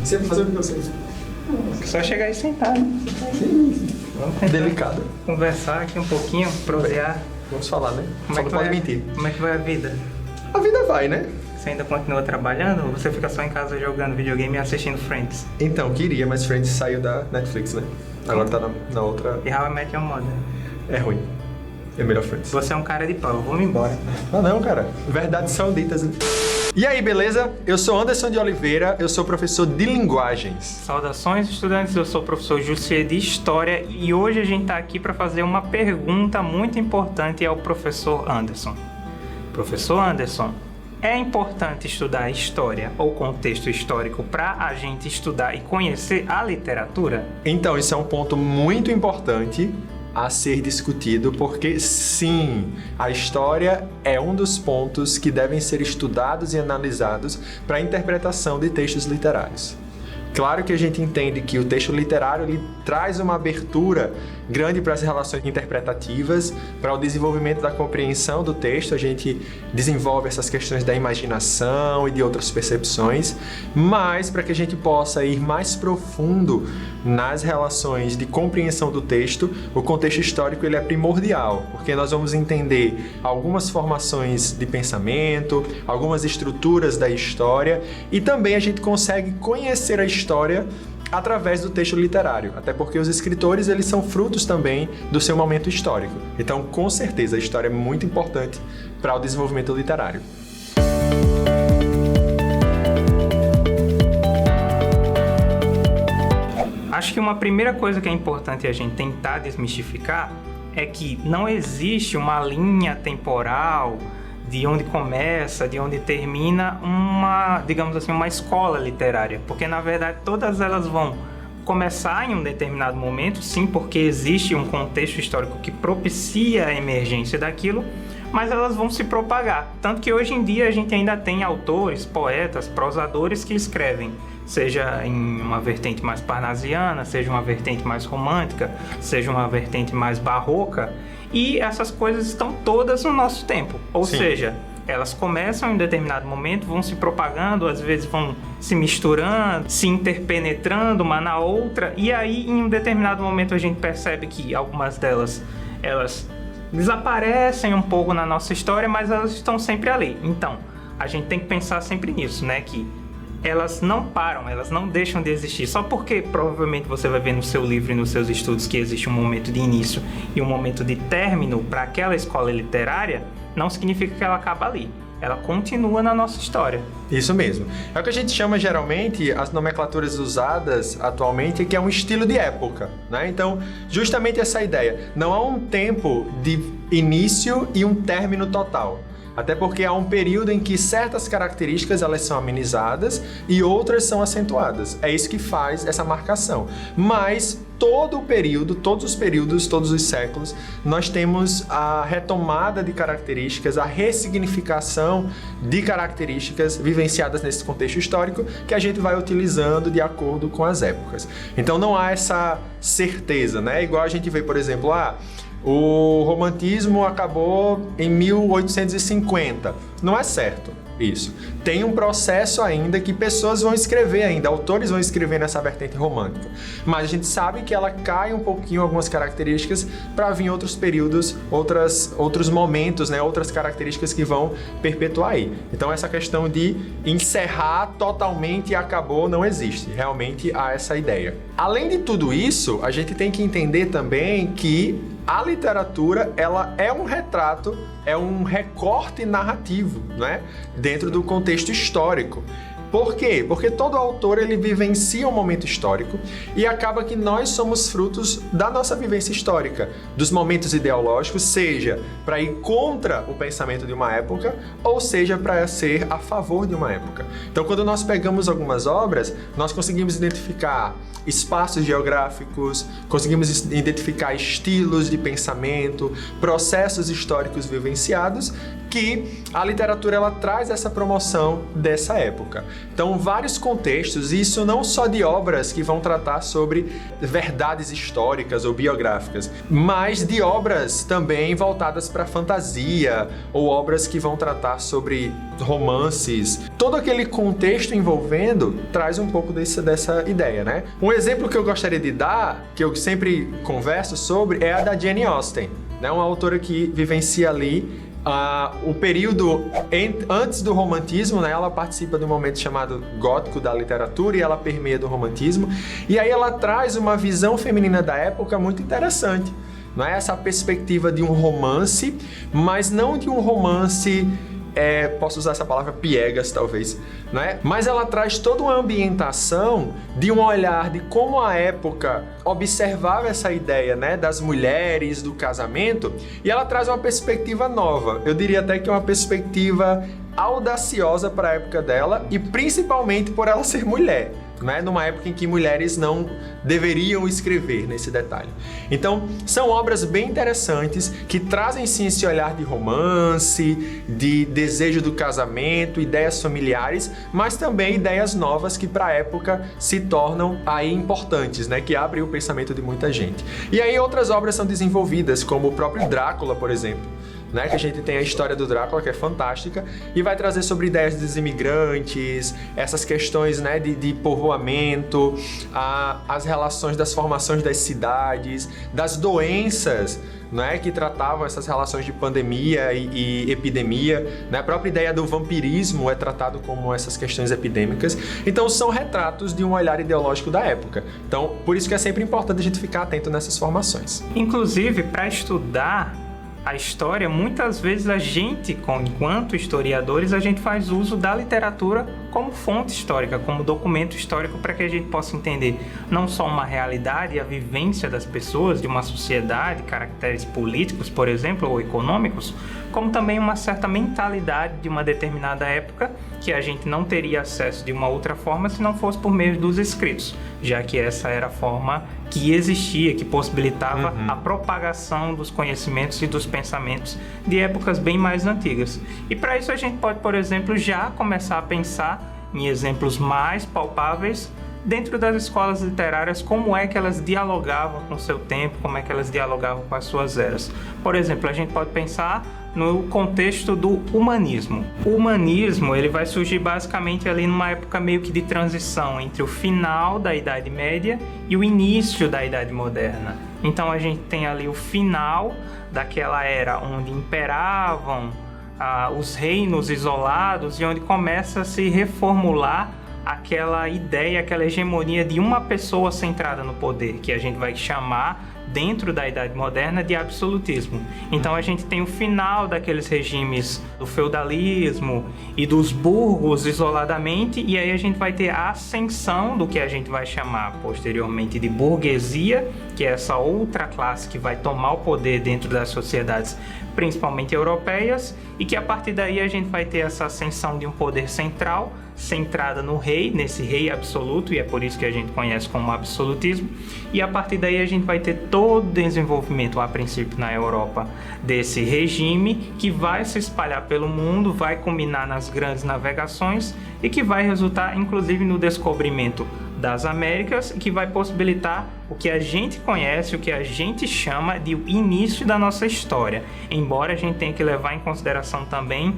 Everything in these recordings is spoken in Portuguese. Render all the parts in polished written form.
Você vai fazer o que você? Só chegar e sentar, né? Vamos tentar Delicado. conversar aqui um pouquinho, prosear. Vamos falar, né? Como Só é não que pode vai, mentir. Como é que vai a vida? A vida vai, né? Você ainda continua trabalhando ou você fica só em casa jogando videogame e assistindo Friends? Então, queria, mas Friends saiu da Netflix, né? Agora tá na outra... E How I Met Your Mother? É ruim. É melhor Friends. Você é um cara de pau, vamos embora. Ah não, cara. Verdades são ditas. E aí, beleza? Eu sou Anderson de Oliveira, eu sou professor de linguagens. Saudações, estudantes, eu sou o professor Jussier de História e hoje a gente tá aqui para fazer uma pergunta muito importante ao professor Anderson. Professor Anderson, é importante estudar história ou contexto histórico para a gente estudar e conhecer a literatura? Então, isso é um ponto muito importante a ser discutido, porque sim, a história é um dos pontos que devem ser estudados e analisados para a interpretação de textos literários. Claro que a gente entende que o texto literário ele traz uma abertura grande para as relações interpretativas, para o desenvolvimento da compreensão do texto, a gente desenvolve essas questões da imaginação e de outras percepções, mas para que a gente possa ir mais profundo nas relações de compreensão do texto, o contexto histórico ele é primordial, porque nós vamos entender algumas formações de pensamento, algumas estruturas da história e também a gente consegue conhecer a história através do texto literário, até porque os escritores eles são frutos também do seu momento histórico. Então, com certeza, a história é muito importante para o desenvolvimento literário. Acho que uma primeira coisa que é importante a gente tentar desmistificar é que não existe uma linha temporal de onde começa, de onde termina uma, digamos assim, uma escola literária. Porque, na verdade, todas elas vão começar em um determinado momento, sim, porque existe um contexto histórico que propicia a emergência daquilo, mas elas vão se propagar. Tanto que hoje em dia a gente ainda tem autores, poetas, prosadores que escrevem, seja em uma vertente mais parnasiana, seja uma vertente mais romântica, seja uma vertente mais barroca, e essas coisas estão todas no nosso tempo. Ou Sim. seja, elas começam em um determinado momento, vão se propagando, às vezes vão se misturando, se interpenetrando uma na outra, e aí em um determinado momento a gente percebe que algumas delas, elas desaparecem um pouco na nossa história, mas elas estão sempre ali. Então, a gente tem que pensar sempre nisso, né? Que elas não param, elas não deixam de existir. Só porque provavelmente você vai ver no seu livro e nos seus estudos que existe um momento de início e um momento de término para aquela escola literária, não significa que ela acaba ali. Ela continua na nossa história. Isso mesmo. É o que a gente chama geralmente, as nomenclaturas usadas atualmente, que é um estilo de época, né? Então, justamente essa ideia. Não há um tempo de início e um término total. Até porque há um período em que certas características elas são amenizadas e outras são acentuadas. É isso que faz essa marcação. Mas todo o período, todos os períodos, todos os séculos, nós temos a retomada de características, a ressignificação de características vivenciadas nesse contexto histórico que a gente vai utilizando de acordo com as épocas. Então não há essa certeza, né? Igual a gente vê, por exemplo, o romantismo acabou em 1850. Não é certo isso. Tem um processo ainda que pessoas vão escrever ainda, autores vão escrever nessa vertente romântica. Mas a gente sabe que ela cai um pouquinho algumas características para vir outros períodos, outros momentos, né? Outras características que vão perpetuar aí. Então essa questão de encerrar totalmente e acabou não existe. Realmente há essa ideia. Além de tudo isso, a gente tem que entender também que a literatura, ela é um retrato, é um recorte narrativo, né? Dentro do contexto histórico. Por quê? Porque todo autor ele vivencia um momento histórico e acaba que nós somos frutos da nossa vivência histórica, dos momentos ideológicos, seja para ir contra o pensamento de uma época ou seja para ser a favor de uma época. Então, quando nós pegamos algumas obras, nós conseguimos identificar espaços geográficos, conseguimos identificar estilos de pensamento, processos históricos vivenciados que a literatura ela traz essa promoção dessa época. Então, vários contextos, e isso não só de obras que vão tratar sobre verdades históricas ou biográficas, mas de obras também voltadas para fantasia ou obras que vão tratar sobre romances. Todo aquele contexto envolvendo traz um pouco dessa ideia, né? Um exemplo que eu gostaria de dar, que eu sempre converso sobre, é a da Jane Austen, né? Uma autora que vivencia ali o período antes do romantismo, né? Ela participa de um momento chamado gótico da literatura e ela permeia do romantismo. E aí ela traz uma visão feminina da época muito interessante. Não é essa perspectiva de um romance, mas não de um romance... posso usar essa palavra piegas, talvez, não é? Mas ela traz toda uma ambientação de um olhar de como a época observava essa ideia, né, das mulheres, do casamento, e ela traz uma perspectiva nova. Eu diria até que é uma perspectiva audaciosa para a época dela e principalmente por ela ser mulher. Né? Numa época em que mulheres não deveriam escrever nesse detalhe. Então, são obras bem interessantes que trazem sim esse olhar de romance, de desejo do casamento, ideias familiares, mas também ideias novas que para a época se tornam aí importantes, né? Que abrem o pensamento de muita gente. E aí outras obras são desenvolvidas, como o próprio Drácula, por exemplo. Né, que a gente tem a história do Drácula, que é fantástica, e vai trazer sobre ideias dos imigrantes, essas questões, né, de povoamento, as relações das formações das cidades, das doenças, né, que tratavam essas relações de pandemia e epidemia. Né? A própria ideia do vampirismo é tratado como essas questões epidêmicas. Então, são retratos de um olhar ideológico da época. Então, por isso que é sempre importante a gente ficar atento nessas formações. Inclusive, para estudar a história, muitas vezes a gente, enquanto historiadores, a gente faz uso da literatura como fonte histórica, como documento histórico, para que a gente possa entender não só uma realidade e a vivência das pessoas, de uma sociedade, caracteres políticos, por exemplo, ou econômicos, como também uma certa mentalidade de uma determinada época que a gente não teria acesso de uma outra forma se não fosse por meio dos escritos, já que essa era a forma que existia, que possibilitava a propagação dos conhecimentos e dos pensamentos de épocas bem mais antigas. E para isso a gente pode, por exemplo, já começar a pensar em exemplos mais palpáveis dentro das escolas literárias, como é que elas dialogavam com o seu tempo, como é que elas dialogavam com as suas eras. Por exemplo, a gente pode pensar no contexto do humanismo. O humanismo, ele vai surgir basicamente ali numa época meio que de transição entre o final da Idade Média e o início da Idade Moderna. Então a gente tem ali o final daquela era onde imperavam os reinos isolados e onde começa a se reformular aquela ideia, aquela hegemonia de uma pessoa centrada no poder, que a gente vai chamar, dentro da Idade Moderna, de absolutismo. Então a gente tem o final daqueles regimes do feudalismo e dos burgos isoladamente, e aí a gente vai ter a ascensão do que a gente vai chamar posteriormente de burguesia, que é essa outra classe que vai tomar o poder dentro das sociedades, principalmente europeias, e que a partir daí a gente vai ter essa ascensão de um poder central, centrada no rei, nesse rei absoluto, e é por isso que a gente conhece como absolutismo, e a partir daí a gente vai ter todo o desenvolvimento, a princípio na Europa, desse regime, que vai se espalhar pelo mundo, vai culminar nas grandes navegações, e que vai resultar, inclusive, no descobrimento das Américas, que vai possibilitar o que a gente conhece, o que a gente chama de início da nossa história, embora a gente tenha que levar em consideração também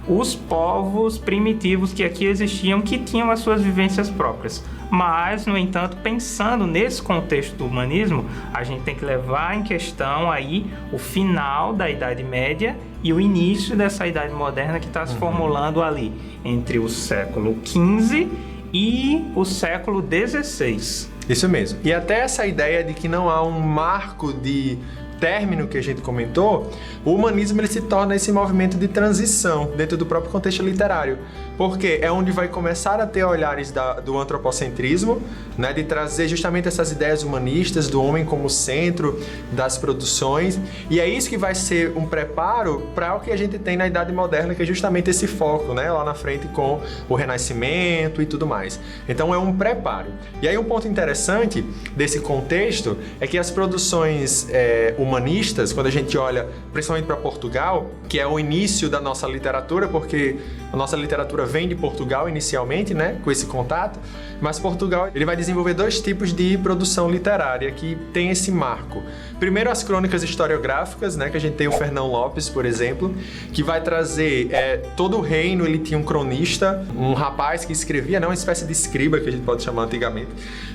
os povos primitivos que aqui existiam, que tinham as suas vivências próprias. Mas, no entanto, pensando nesse contexto do humanismo, a gente tem que levar em questão aí o final da Idade Média e o início dessa Idade Moderna que está se formulando ali entre o século XV e o século XVI. Isso mesmo. E até essa ideia de que não há um marco de término que a gente comentou, o humanismo ele se torna esse movimento de transição dentro do próprio contexto literário, porque é onde vai começar a ter olhares do antropocentrismo, né, de trazer justamente essas ideias humanistas do homem como centro das produções, e é isso que vai ser um preparo para o que a gente tem na Idade Moderna, que é justamente esse foco, né, lá na frente com o Renascimento e tudo mais. Então é um preparo. E aí um ponto interessante desse contexto é que as produções humanistas humanistas, quando a gente olha principalmente para Portugal, que é o início da nossa literatura, porque a nossa literatura vem de Portugal inicialmente, né, com esse contato, mas Portugal ele vai desenvolver dois tipos de produção literária que tem esse marco. Primeiro, as crônicas historiográficas, né, que a gente tem o Fernão Lopes, por exemplo, que vai trazer todo o reino, ele tinha um cronista, um rapaz que escrevia, não uma espécie de escriba, que a gente pode chamar antigamente,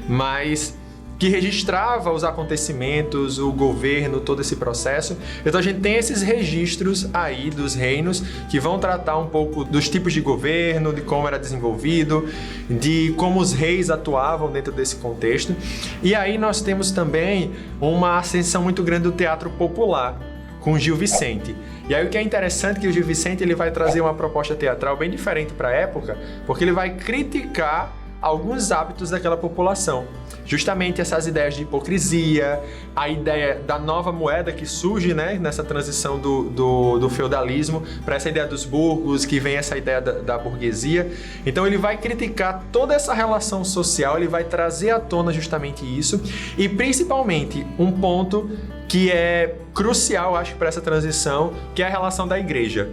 mas que registrava os acontecimentos, o governo, todo esse processo. Então a gente tem esses registros aí dos reinos que vão tratar um pouco dos tipos de governo, de como era desenvolvido, de como os reis atuavam dentro desse contexto. E aí nós temos também uma ascensão muito grande do teatro popular, com Gil Vicente. E aí o que é interessante é que o Gil Vicente ele vai trazer uma proposta teatral bem diferente para a época, porque ele vai criticar alguns hábitos daquela população. Justamente essas ideias de hipocrisia, a ideia da nova moeda que surge, né, nessa transição do feudalismo para essa ideia dos burgos, que vem essa ideia da burguesia. Então ele vai criticar toda essa relação social, ele vai trazer à tona justamente isso e principalmente um ponto que é crucial, acho, para essa transição, que é a relação da igreja.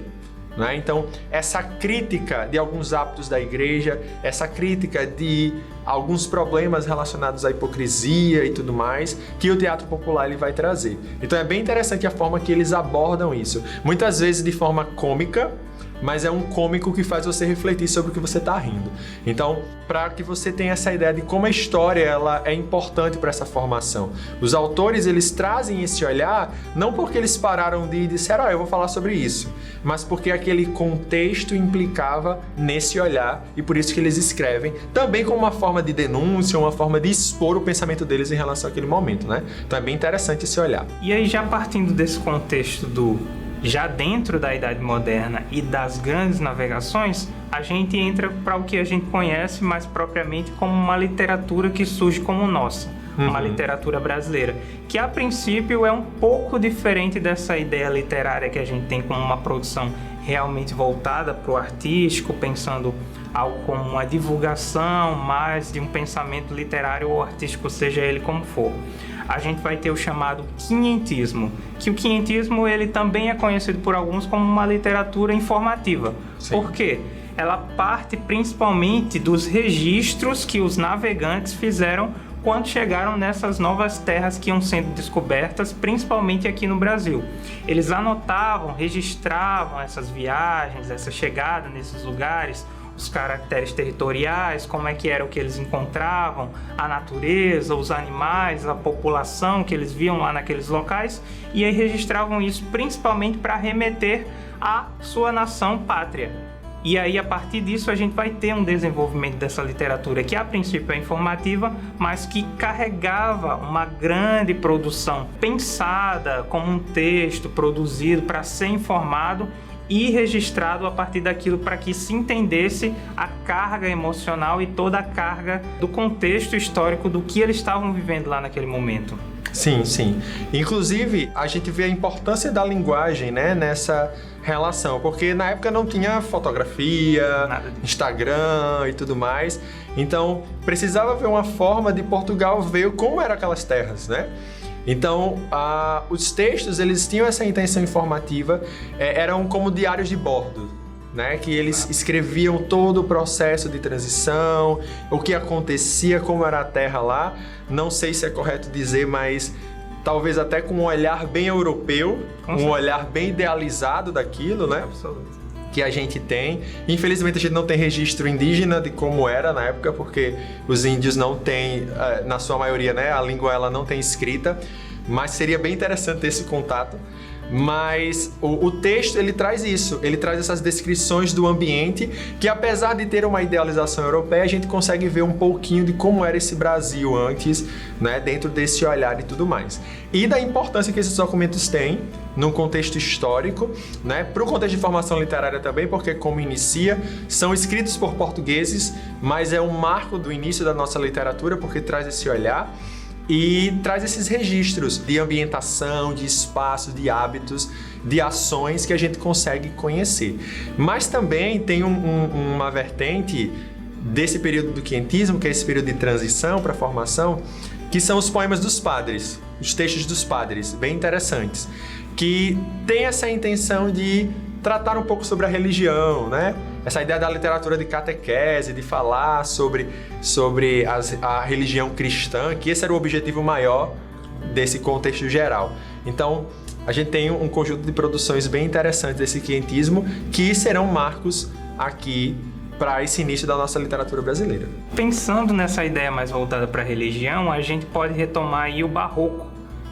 Né? Então, essa crítica de alguns hábitos da igreja, essa crítica de alguns problemas relacionados à hipocrisia e tudo mais, que o teatro popular ele vai trazer. Então, é bem interessante a forma que eles abordam isso. Muitas vezes de forma cômica, mas é um cômico que faz você refletir sobre o que você está rindo. Então, para que você tenha essa ideia de como a história ela é importante para essa formação. Os autores, eles trazem esse olhar, não porque eles pararam de disseram, eu vou falar sobre isso, mas porque aquele contexto implicava nesse olhar e por isso que eles escrevem, também como uma forma de denúncia, uma forma de expor o pensamento deles em relação àquele momento, né? Então é bem interessante esse olhar. E aí, já partindo desse contexto já dentro da Idade Moderna e das grandes navegações, a gente entra para o que a gente conhece mais propriamente como uma literatura que surge como nossa, uma literatura brasileira, que a princípio é um pouco diferente dessa ideia literária que a gente tem como uma produção realmente voltada para o artístico, pensando algo como uma divulgação mais de um pensamento literário ou artístico, seja ele como for. A gente vai ter o chamado quinhentismo, que o quinhentismo ele também é conhecido por alguns como uma literatura informativa. Sim. Por quê? Ela parte principalmente dos registros que os navegantes fizeram quando chegaram nessas novas terras que iam sendo descobertas, principalmente aqui no Brasil. Eles anotavam, registravam essas viagens, essa chegada nesses lugares, os caracteres territoriais, como é que era o que eles encontravam, a natureza, os animais, a população que eles viam lá naqueles locais, e aí registravam isso principalmente para remeter à sua nação pátria. E aí, a partir disso, a gente vai ter um desenvolvimento dessa literatura que, a princípio, é informativa, mas que carregava uma grande produção pensada como um texto produzido para ser informado e registrado a partir daquilo para que se entendesse a carga emocional e toda a carga do contexto histórico do que eles estavam vivendo lá naquele momento. Sim, sim. Inclusive, a gente vê a importância da linguagem, né, nessa relação, porque na época não tinha fotografia, Instagram e tudo mais, então precisava ver uma forma de Portugal ver como eram aquelas terras, né? Então, os textos, eles tinham essa intenção informativa, eram como diários de bordo, né? Que eles escreviam todo o processo de transição, o que acontecia, como era a terra lá. Não sei se é correto dizer, mas talvez até com um olhar bem europeu, um olhar bem idealizado daquilo, né? Absolutamente. Que a gente tem. Infelizmente a gente não tem registro indígena de como era na época, porque os índios não têm, na sua maioria, né, a língua ela não tem escrita, mas seria bem interessante ter esse contato. Mas o texto ele traz isso, ele traz essas descrições do ambiente que, apesar de ter uma idealização europeia, a gente consegue ver um pouquinho de como era esse Brasil antes, né, dentro desse olhar e tudo mais. E da importância que esses documentos têm num contexto histórico, né, para o contexto de formação literária também, porque como inicia, são escritos por portugueses, mas é um marco do início da nossa literatura, porque traz esse olhar. E traz esses registros de ambientação, de espaço, de hábitos, de ações que a gente consegue conhecer. Mas também tem uma vertente desse período do quinhentismo, que é esse período de transição para a formação, que são os poemas dos padres, os textos dos padres, bem interessantes, que tem essa intenção de tratar um pouco sobre a religião, né? Essa ideia da literatura de catequese, de falar sobre a religião cristã, que esse era o objetivo maior desse contexto geral. Então, a gente tem um conjunto de produções bem interessantes desse quinhentismo que serão marcos aqui para esse início da nossa literatura brasileira. Pensando nessa ideia mais voltada para a religião, a gente pode retomar aí o Barroco,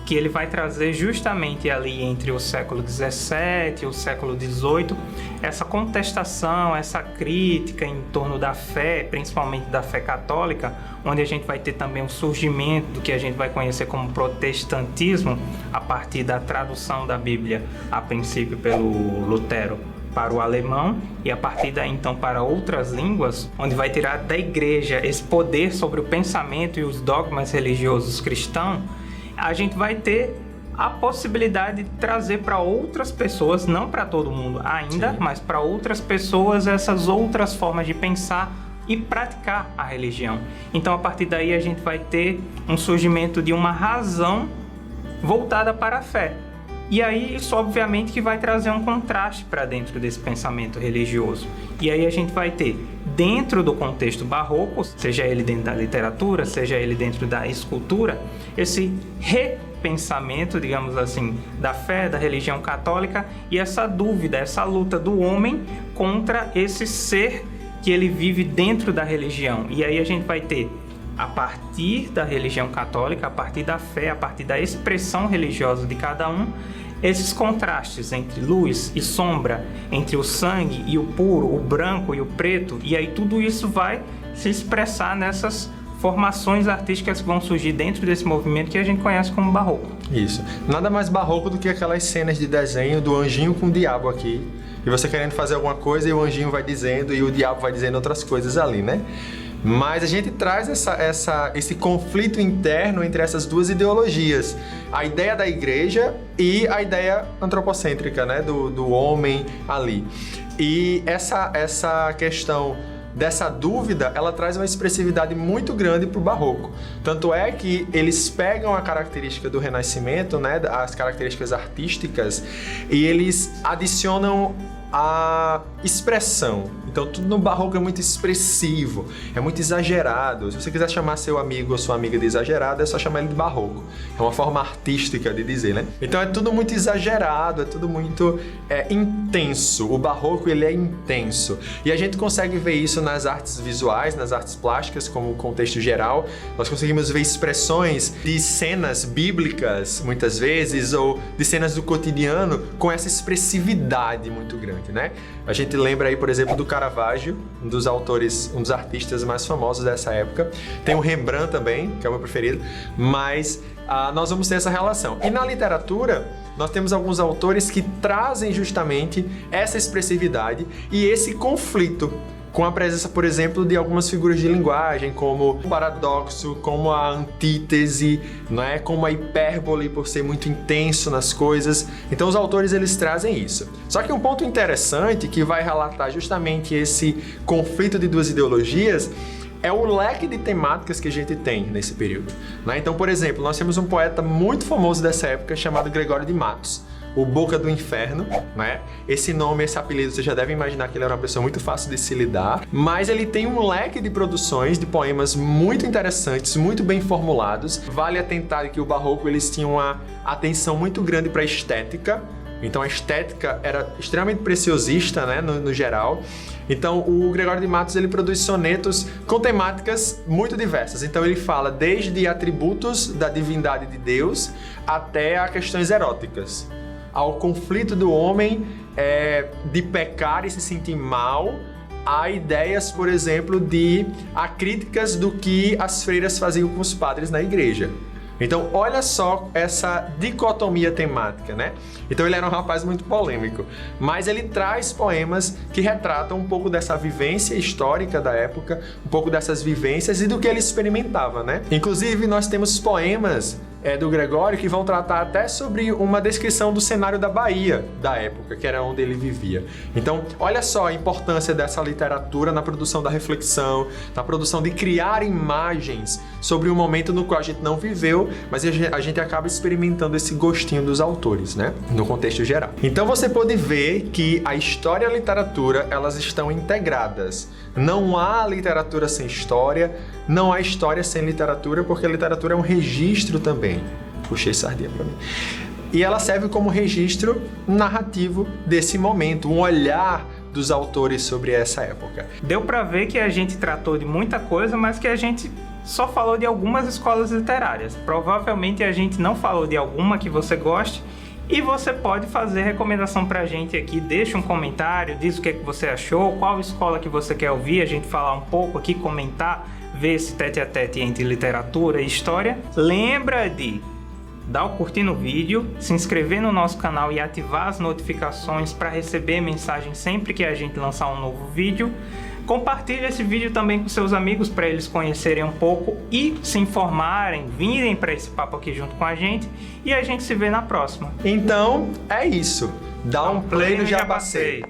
que ele vai trazer justamente ali entre o século XVII e o século XVIII essa contestação, essa crítica em torno da fé, principalmente da fé católica, onde a gente vai ter também o surgimento do que a gente vai conhecer como protestantismo, a partir da tradução da Bíblia, a princípio pelo Lutero para o alemão e a partir daí então para outras línguas, onde vai tirar da igreja esse poder sobre o pensamento e os dogmas religiosos cristãos. A gente vai ter a possibilidade de trazer para outras pessoas, não para todo mundo ainda, sim, mas para outras pessoas essas outras formas de pensar e praticar a religião. Então, a partir daí, a gente vai ter um surgimento de uma razão voltada para a fé. E aí, isso obviamente que vai trazer um contraste para dentro desse pensamento religioso. E aí a gente vai ter, dentro do contexto barroco, seja ele dentro da literatura, seja ele dentro da escultura, esse repensamento, digamos assim, da fé, da religião católica e essa dúvida, essa luta do homem contra esse ser que ele vive dentro da religião. E aí a gente vai ter, a partir da religião católica, a partir da fé, a partir da expressão religiosa de cada um, esses contrastes entre luz e sombra, entre o sangue e o puro, o branco e o preto, e aí tudo isso vai se expressar nessas formações artísticas que vão surgir dentro desse movimento que a gente conhece como barroco. Isso. Nada mais barroco do que aquelas cenas de desenho do anjinho com o diabo aqui, e você querendo fazer alguma coisa e o anjinho vai dizendo e o diabo vai dizendo outras coisas ali, né? Mas a gente traz esse conflito interno entre essas duas ideologias. A ideia da igreja e a ideia antropocêntrica, né? Do homem ali. E essa questão dessa dúvida, ela traz uma expressividade muito grande para o barroco. Tanto é que eles pegam a característica do Renascimento, né? As características artísticas, e eles adicionam a expressão. Então tudo no barroco é muito expressivo, é muito exagerado. Se você quiser chamar seu amigo ou sua amiga de exagerado, é só chamar ele de barroco. É uma forma artística de dizer, né? Então é tudo muito exagerado, é tudo muito intenso. O barroco, ele é intenso. E a gente consegue ver isso nas artes visuais, nas artes plásticas, como contexto geral. Nós conseguimos ver expressões de cenas bíblicas, muitas vezes, ou de cenas do cotidiano, com essa expressividade muito grande, né? A gente lembra aí, por exemplo, do Caravaggio, um dos autores, um dos artistas mais famosos dessa época. Tem o Rembrandt também, que é o meu preferido, mas nós vamos ter essa relação. E na literatura, nós temos alguns autores que trazem justamente essa expressividade e esse conflito com a presença, por exemplo, de algumas figuras de linguagem, como o paradoxo, como a antítese, né? Como a hipérbole, por ser muito intenso nas coisas. Então os autores, eles trazem isso. Só que um ponto interessante que vai relatar justamente esse conflito de duas ideologias é o leque de temáticas que a gente tem nesse período, né? Então, por exemplo, nós temos um poeta muito famoso dessa época chamado Gregório de Matos, o Boca do Inferno, né? Esse nome, esse apelido, você já deve imaginar que ele era uma pessoa muito fácil de se lidar, mas ele tem um leque de produções, de poemas muito interessantes, muito bem formulados. Vale atentar que o barroco, eles tinham uma atenção muito grande para a estética, então a estética era extremamente preciosista, né, no geral. Então o Gregório de Matos, ele produz sonetos com temáticas muito diversas. Então ele fala desde atributos da divindade de Deus até a questões eróticas, ao conflito do homem de pecar e se sentir mal, há ideias, por exemplo, há críticas do que as freiras faziam com os padres na igreja. Então, olha só essa dicotomia temática, né? Então, ele era um rapaz muito polêmico, mas ele traz poemas que retratam um pouco dessa vivência histórica da época, um pouco dessas vivências e do que ele experimentava, né? Inclusive, nós temos poemas do Gregório que vão tratar até sobre uma descrição do cenário da Bahia da época, que era onde ele vivia. Então, olha só a importância dessa literatura na produção da reflexão, na produção de criar imagens sobre um momento no qual a gente não viveu, mas a gente acaba experimentando esse gostinho dos autores, né? No contexto geral. Então você pode ver que a história e a literatura, elas estão integradas. Não há literatura sem história, não há história sem literatura, porque a literatura é um registro também. Puxei sardinha para mim. E ela serve como registro narrativo desse momento, um olhar dos autores sobre essa época. Deu para ver que a gente tratou de muita coisa, mas que a gente só falou de algumas escolas literárias. Provavelmente a gente não falou de alguma que você goste, e você pode fazer recomendação pra gente aqui, deixa um comentário, diz o que você achou, qual escola que você quer ouvir, a gente falar um pouco aqui, comentar, ver esse tete-a-tete entre literatura e história. Lembra de dar o curtir no vídeo, se inscrever no nosso canal e ativar as notificações para receber mensagem sempre que a gente lançar um novo vídeo. Compartilhe esse vídeo também com seus amigos para eles conhecerem um pouco e se informarem, virem para esse papo aqui junto com a gente, e a gente se vê na próxima. Então, é isso. Dá um play no Jabacei.